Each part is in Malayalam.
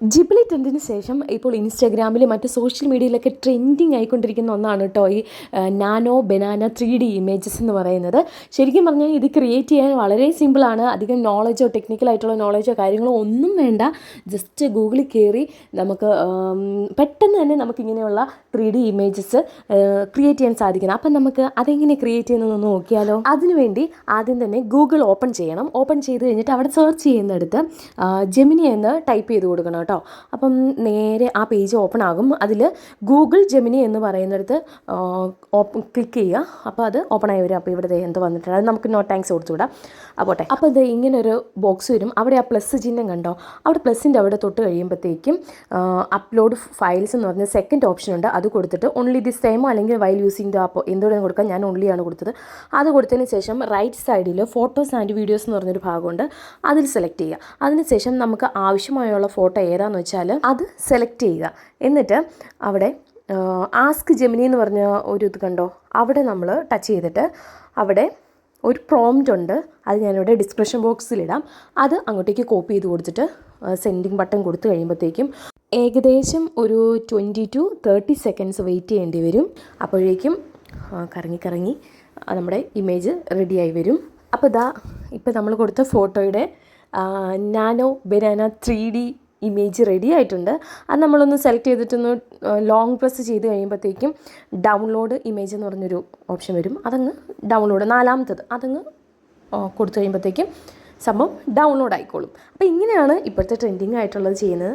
ജിബ്ലി ട്രെൻഡിന് ശേഷം ഇപ്പോൾ ഇൻസ്റ്റാഗ്രാമിലും മറ്റ് സോഷ്യൽ മീഡിയയിലൊക്കെ ട്രെൻഡിങ് ആയിക്കൊണ്ടിരിക്കുന്ന ഒന്നാണ് കേട്ടോ ഈ നാനോ ബനാന 3D ഇമേജസ് എന്ന് പറയുന്നത്. ശരിക്കും പറഞ്ഞാൽ ഇത് ക്രിയേറ്റ് ചെയ്യാൻ വളരെ സിമ്പിളാണ്. അധികം നോളജോ ടെക്നിക്കലായിട്ടുള്ള നോളജോ കാര്യങ്ങളോ ഒന്നും വേണ്ട. ജസ്റ്റ് ഗൂഗിളിൽ കയറി നമുക്ക് പെട്ടെന്ന് തന്നെ നമുക്കിങ്ങനെയുള്ള 3D ഇമേജസ് ക്രിയേറ്റ് ചെയ്യാൻ സാധിക്കണം. അപ്പം നമുക്ക് അതെങ്ങനെ ക്രിയേറ്റ് ചെയ്യുന്നതെന്ന് നോക്കിയാലോ. അതിനുവേണ്ടി ആദ്യം തന്നെ ഗൂഗിൾ ഓപ്പൺ ചെയ്യണം. ഓപ്പൺ ചെയ്ത് കഴിഞ്ഞിട്ട് അവിടെ സെർച്ച് ചെയ്യുന്നിടത്ത് ജെമിനി എന്ന് ടൈപ്പ് ചെയ്ത് കൊടുക്കണം കേട്ടോ. അപ്പം നേരെ ആ പേജ് ഓപ്പൺ ആകും. അതിൽ ഗൂഗിൾ ജെമിനി എന്ന് പറയുന്നിടത്ത് ക്ലിക്ക് ചെയ്യുക. അപ്പോൾ അത് ഓപ്പൺ ആയി വരും. അപ്പോൾ ഇവിടെ എന്ത് വന്നിട്ടുണ്ട്, അത് നമുക്ക് നോ താങ്ക്സ് കൊടുത്തുവിടാം. അപ്പോട്ടെ. അപ്പോൾ ഇത് ഇങ്ങനൊരു ബോക്സ് വരും. അവിടെ ആ പ്ലസ് ചിഹ്നം കണ്ടോ, അവിടെ പ്ലസിൻ്റെ അവിടെ തൊട്ട് കഴിയുമ്പോഴത്തേക്കും അപ്ലോഡ് ഫയൽസ് എന്ന് പറഞ്ഞ സെക്കൻഡ് ഓപ്ഷൻ ഉണ്ട്. അത് കൊടുത്തിട്ട് ഓൺലി ദിസ് ടൈമോ അല്ലെങ്കിൽ വൈൽ യൂസിങ് ദ ആപ്പ് എന്തുകൊണ്ടും കൊടുക്കാം. ഞാൻ ഓൺലിയാണ് കൊടുത്തത്. അത് കൊടുത്തതിന് ശേഷം റൈറ്റ് സൈഡിൽ ഫോട്ടോസ് ആൻഡ് വീഡിയോസ് എന്ന് പറഞ്ഞൊരു ഭാഗമുണ്ട്. അതിൽ സെലക്ട് ചെയ്യുക. അതിനുശേഷം നമുക്ക് ആവശ്യമായുള്ള ഫോട്ടോ ഏതാണെന്ന് വെച്ചാൽ അത് സെലക്ട് ചെയ്യുക. എന്നിട്ട് അവിടെ ആസ്ക് ജെമിനി എന്ന് പറഞ്ഞ ഒരു ഇത് കണ്ടോ, അവിടെ നമ്മൾ ടച്ച് ചെയ്തിട്ട് അവിടെ ഒരു പ്രോംപ്റ്റ് ഉണ്ട്. അത് ഞാനിവിടെ ഡിസ്ക്രിപ്ഷൻ ബോക്സിലിടാം. അത് അങ്ങോട്ടേക്ക് കോപ്പി ചെയ്ത് കൊടുത്തിട്ട് സെൻഡിങ് ബട്ടൺ കൊടുത്തു കഴിയുമ്പോഴത്തേക്കും ഏകദേശം ഒരു 20 to 30 സെക്കൻഡ്സ് വെയിറ്റ് ചെയ്യേണ്ടി വരും. അപ്പോഴേക്കും കറങ്ങി നമ്മുടെ ഇമേജ് റെഡിയായി വരും. അപ്പോൾ ഇപ്പോൾ നമ്മൾ കൊടുത്ത ഫോട്ടോയുടെ nano banana 3D image ready ആയിട്ടുണ്ട്. അത് നമ്മളൊന്ന് സെലക്ട് ചെയ്തിട്ടൊന്ന് ലോങ് പ്രസ് ചെയ്ത് കഴിയുമ്പോഴത്തേക്കും ഡൗൺലോഡ് ഇമേജ് എന്ന് പറഞ്ഞൊരു ഓപ്ഷൻ വരും. അതങ്ങ് ഡൗൺലോഡ്, നാലാമത്തത് അതങ്ങ് കൊടുത്തു കഴിയുമ്പോഴത്തേക്കും സംഭവം ഡൗൺലോഡ് ആയിക്കോളും. അപ്പോൾ ഇങ്ങനെയാണ് ഇപ്പോഴത്തെ ട്രെൻഡിങ് ആയിട്ടുള്ളത് ചെയ്യുന്നത്,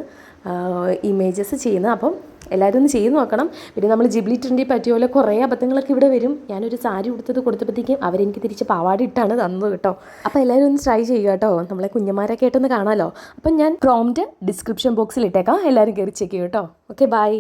ഇമേജസ് ചെയ്യുന്നത്. അപ്പം എല്ലാവരും ഒന്ന് ചെയ്ത് നോക്കണം. പിന്നെ നമ്മൾ ജിബ്ലി ട്രെൻഡിൽ പറ്റിയ പോലെ കുറേ അബദ്ധങ്ങളൊക്കെ ഇവിടെ വരും. ഞാനൊരു സാരി കൊടുത്തപ്പോഴത്തേക്കും അവരെനിക്ക് തിരിച്ച് പാവാടി ഇട്ടാണ് തന്നത് കേട്ടോ. അപ്പോൾ എല്ലാവരും ഒന്ന് ട്രൈ ചെയ്യുക കേട്ടോ. നമ്മളെ കുഞ്ഞന്മാരൊക്കെ ആയിട്ടൊന്ന് കാണാമല്ലോ. അപ്പം ഞാൻ പ്രോംപ്റ്റ് ഡിസ്ക്രിപ്ഷൻ ബോക്സിൽ ഇട്ടേക്കാം. എല്ലാവരും കയറി ചെക്ക് ചെയ്യും കേട്ടോ. Okay, by.